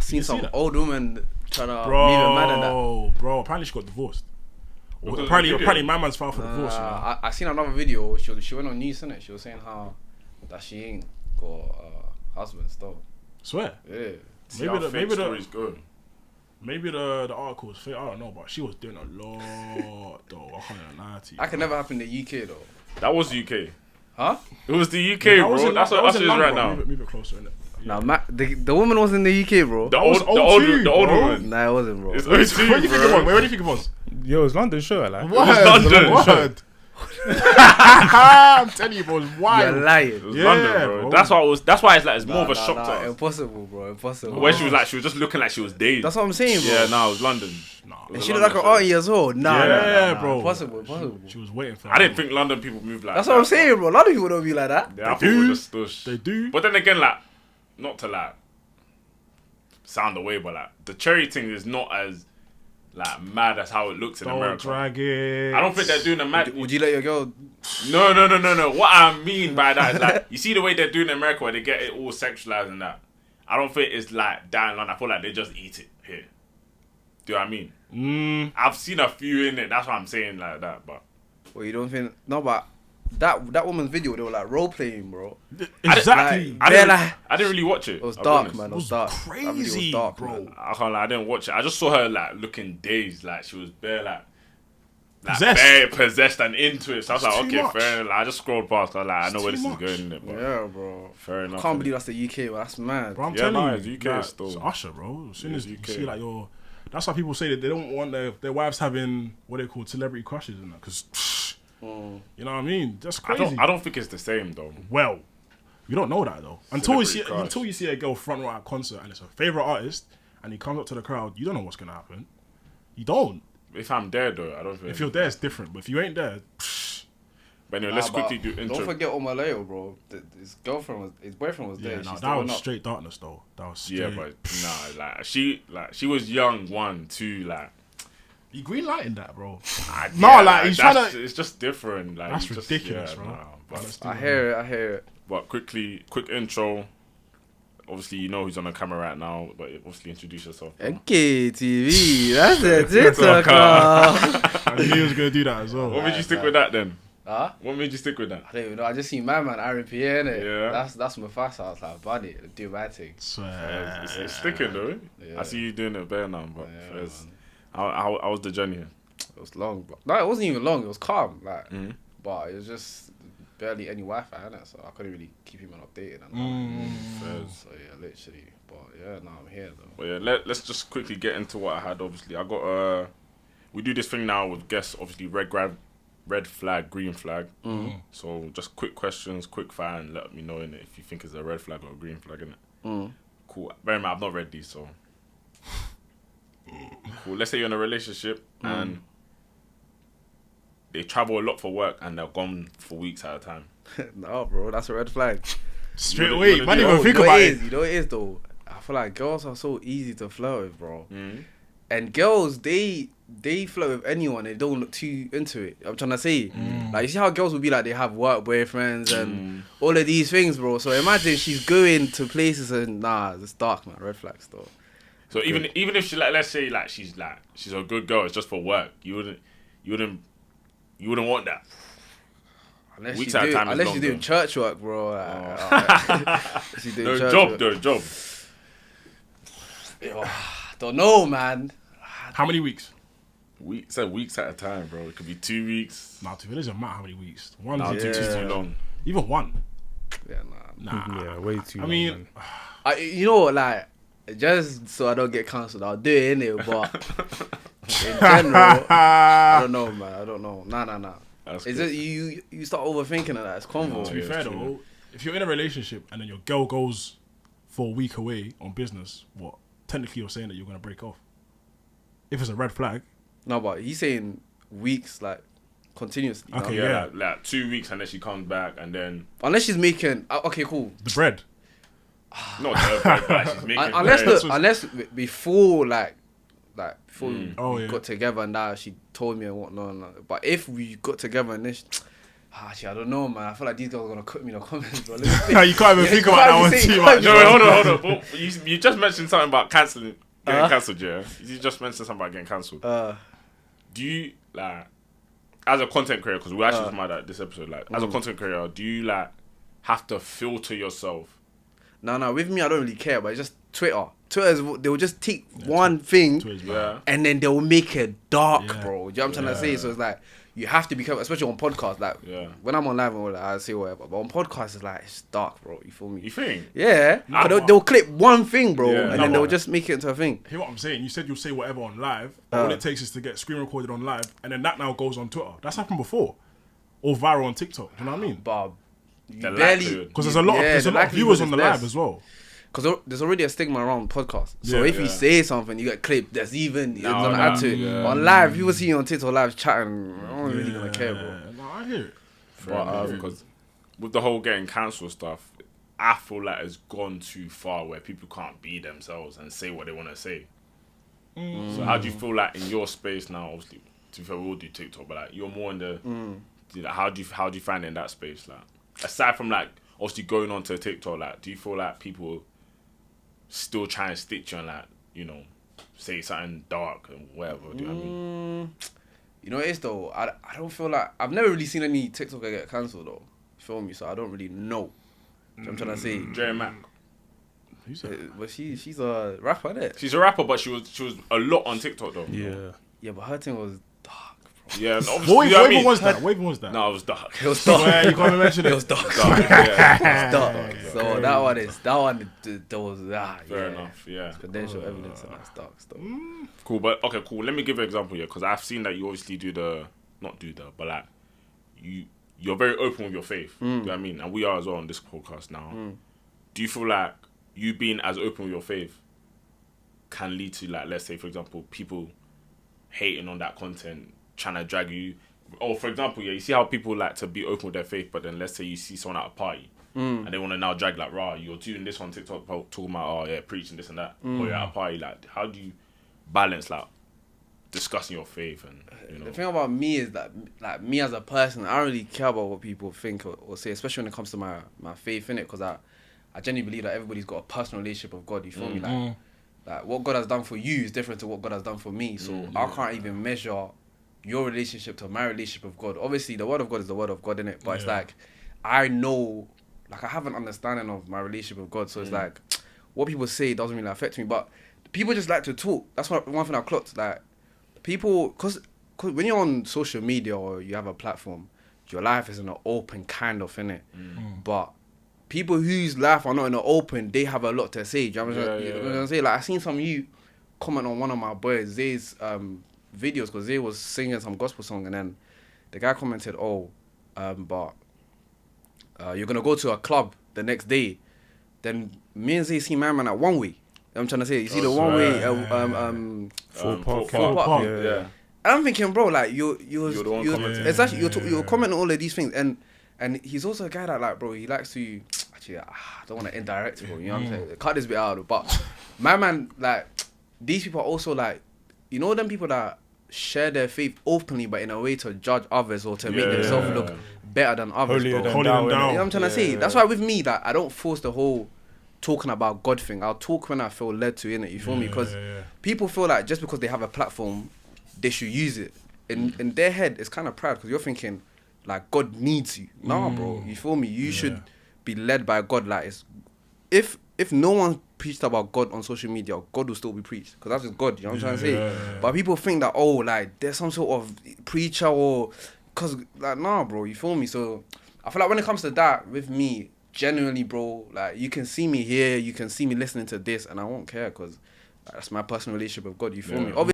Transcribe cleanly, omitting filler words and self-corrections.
I seen some old woman trying to leave a man and that. Bro, apparently she got divorced. Apparently my man's filed for divorce. You know? I seen another video. She went on news, innit? She was saying how that she ain't got a husband still. Swear. Yeah. Maybe the article was fake. I don't know, but she was doing a lot though. I can't lie to you. That can never happen in the UK though. That was UK. Huh? It was the UK, bro. That's what it is right now. Move it closer, innit? Yeah. Nah, the woman was in the UK, bro. The old woman. Nah, it wasn't, bro. It's Where do you think it was? Where do you think it was? Yo, it's London show, like. What? London. I'm telling you, bro, it was wild. You're lying. It was London, bro. That's why it's like it's more of a shock to us. Impossible, bro. Impossible. When she was just looking like she was dazed. That's what I'm saying, bro. Yeah, no, it was London. And she looked like an auntie as well. Nah, bro. Impossible. She was waiting for. I didn't think London people move like that. That's what I'm saying, bro. A lot of people don't be like that. Yeah, they do. Just stush. They do. But then again, like, not to like sound away, but like the cherry thing is not as like mad as how it looks in America. Drag it. I don't think they're doing a mad. Would you let your girl? No. What I mean by that is like you see the way they're doing in America where they get it all sexualized and that. I don't think it's like that in London. I feel like they just eat it here. Do you know what I mean? I've seen a few in it. That's what I'm saying like that. But Well, you don't think? No, but that woman's video, they were like role playing, bro. Exactly. I didn't really watch it. It was dark, man. It was dark. Crazy, dark, bro. Man. I can't lie, I didn't watch it. I just saw her like looking dazed, like she was bare like possessed. bare possessed and into it. So I was It's like, too okay, much. fair enough. I just scrolled past. I was like, I know where this too is going. Innit, but Yeah, bro. fair enough. I can't believe that's the UK, but that's mad. Bro, I'm Yeah, telling no, you, it's UK like, still. it's Usher, bro. As soon as you UK. see like that's why people say that they don't want their wives having what they call celebrity crushes and that, because you know what I mean. That's crazy. I don't think it's the same though. Well, you don't know that though until you Celebrity see a girl front row at a concert and it's her favorite artist and he comes up to the crowd. You don't know what's gonna happen. You don't. If I'm there though, I don't think. If you're there, it's different. But if you ain't there, But anyway, let's quickly do intro. Don't forget Omaleo, bro. His boyfriend was there. yeah, She no, still that went was up. straight darkness though. That was straight. Yeah, but nah, she was young. 1, 2, like. You green lighting that, bro. He's trying to. It's just different. Like That's just, ridiculous, yeah, bro. Nah, but, I hear it. But quick intro. Obviously, you know who's on the camera right now, but obviously introduce yourself. NKTV, that's the TikTok. I knew he was gonna do that as well. What made you stick with that then? Huh? What made you stick with that? I don't even know. I just seen my man Aaron Pierre, innit? Yeah. That's Mufasa. I was like, buddy, do my thing. Swear. It's sticking though. Yeah. I see you doing it better now, but Yeah, how was the journey? It was long, but no, it wasn't even long. It was calm, like, Mhm. but it was just barely any Wi-Fi, innit? So I couldn't really keep him updated. And so yeah, literally. But yeah, now I'm here though. But yeah, let's just quickly get into what I had. Obviously, I got we do this thing now with guests. Obviously, red flag, green flag. So just quick questions, quick fire, and let me know in it if you think it's a red flag or a green flag, innit? Cool. Bear in mind, I've not read these, so cool. Let's say you're in a relationship and they travel a lot for work and they're gone for weeks at a time. No, bro, that's a red flag. Straight You away, wanna man. do- Even Yo, think you know about it it. is, you know what it is though. I feel like girls are so easy to flirt with, bro. And girls, they flirt with anyone. They don't look too into it. I'm trying to say, like, you see how girls will be like they have work boyfriends and all of these things, bro. So imagine she's going to places and nah, it's dark, man. Red flags, though. So even if she let's say she's a good girl, it's just for work. You wouldn't want that. Unless Weeks she's at a time is unless long, she's doing though. church work, bro. She's doing No church job work. though, job. Yo, don't know, man. How many weeks? Weeks at a time, bro. It could be 2 weeks. Nah, it doesn't matter how many weeks. One, Nah, two, 2 weeks is Yeah. too long. even one. Yeah, nah. Nah. Yeah, way too I long, mean, man. You know what, like, just so I don't get cancelled, I'll do it, innit? But in general, I don't know, man. I don't know. Nah. That's Is good. it you start overthinking of that? It's convo. to be yeah, fair it's true. though, if you're in a relationship and then your girl goes for a week away on business, what? Technically, you're saying that you're gonna break off. If it's a red flag, No, but he's saying weeks, like, continuously. Okay, you know? Yeah, yeah. like 2 weeks and then she comes back and then Unless she's making okay, cool. the bread. not her bread, but like she's making Unless bread. unless before before Oh, we yeah. got together and that she told me and whatnot. But if we got together and then Actually, I don't know, man. I feel like these guys are gonna cut me in the comments, bro. You can't even think about that one too much. No, wait, hold on. But you just mentioned something about getting cancelled, yeah? You just mentioned something about getting cancelled. Do you, like, as a content creator, because we actually talking about that this episode, like, as a content creator, do you, like, have to filter yourself? No, with me, I don't really care, but it's just Twitter. They will just take one thing and then they will make it dark, bro. Do you know what I'm trying to say? So it's like, you have to be careful, especially on podcasts. Like, when I'm on live, I say whatever. But on podcasts, it's like, it's dark, bro. You feel me? You think? Yeah. They'll clip one thing, bro, and then they'll just make it into a thing. Hear what I'm saying? You said you'll say whatever on live, but all it takes is to get screen recorded on live, and then that now goes on Twitter. That's happened before. Or viral on TikTok. Do you know what I mean? But because there's a lot of viewers on the live as well. Because there's already a stigma around podcasts. So if you say something, you get clipped. There's even you're gonna add to it. Yeah. On live, people see you on TikTok live chatting. I'm not really gonna care, bro. No, I hear it. Because with the whole getting cancelled stuff, I feel like it's gone too far where people can't be themselves and say what they want to say. So how do you feel like in your space now? Obviously, to be fair, we all do TikTok, but like you're more in the. Like, how do you find it in that space? Like, aside from like obviously going on to TikTok, like, do you feel like people still try and stitch you and, like, you know, say something dark and whatever? Do you know what I mean? You know what it is though? I don't feel like I've never really seen any TikToker get cancelled though. You feel me? So I don't really know. You know what I'm trying to say. Jerry Mack. But she's a rapper, innit? She's a rapper, but she was a lot on TikTok though. Yeah, but her thing was dark, bro. Yeah, obviously. What even was that? No, it was dark. It was dark. Well, you can't even mention it. It was dark. Yeah. It's dark. So that one was Fair enough. Yeah. Potential evidence and that's dark stuff. Cool, but okay, cool. Let me give you an example here, because I've seen that you obviously but like you're very open with your faith. Do you know what I mean? And we are as well on this podcast now. Do you feel like you being as open with your faith can lead to, like, let's say for example, people hating on that content, trying to drag you? Or for example, you see how people like to be open with their faith, but then let's say you see someone at a party and they want to now drag, like, rah, you're doing this on TikTok talking about preaching this and that, or you're at a party. Like, how do you balance, like, discussing your faith? And, you know, the thing about me is that, like, me as a person, I don't really care about what people think or say, especially when it comes to my faith in it, because I genuinely believe that everybody's got a personal relationship with God. You feel me? Like what God has done for you is different to what God has done for me. So I can't even measure your relationship to my relationship with God. Obviously, the word of God is the word of God, innit? But it's like, I know, like, I have an understanding of my relationship with God. So it's like, what people say doesn't really affect me. But people just like to talk. That's one thing I clocked. Like, people, because when you're on social media or you have a platform, your life is in an open kind of, innit? But people whose life are not in the open, they have a lot to say. Do you know what I'm trying to say? Like, I seen some of you comment on one of my boys, Zay's videos, because Zay was singing some gospel song, and then the guy commented, but you're going to go to a club the next day. Then me and Zay see my man at One Way. I'm trying to say, you see the One Way, Full Park. Yeah. I'm thinking, bro, like, you're the one commenting. It's actually, you're commenting all of these things, and he's also a guy that, like, bro, he likes to, actually, I don't want to indirect, bro, you know what I'm saying? Cut this bit out, but my man, like, these people are also, like, you know them people that share their faith openly, but in a way to judge others or to make themselves look better than others, Holier bro. than thou. You know what I'm trying to say? That's why with me, that I don't force the whole talking about God thing. I'll talk when I feel led to, innit? You feel me? Because people feel like just because they have a platform, they should use it. In their head, it's kind of proud, because you're thinking, like, God needs you. Nah, bro. You feel me? You should be led by God. Like, if no one preached about God on social media, God will still be preached, because that's just God. You know what I'm trying to say? But people think that, like, there's some sort of preacher or, because, like, nah, bro. You feel me? So I feel like when it comes to that, with me, genuinely, bro, like, you can see me here, you can see me listening to this, and I won't care, because that's my personal relationship with God. You feel me? Obviously,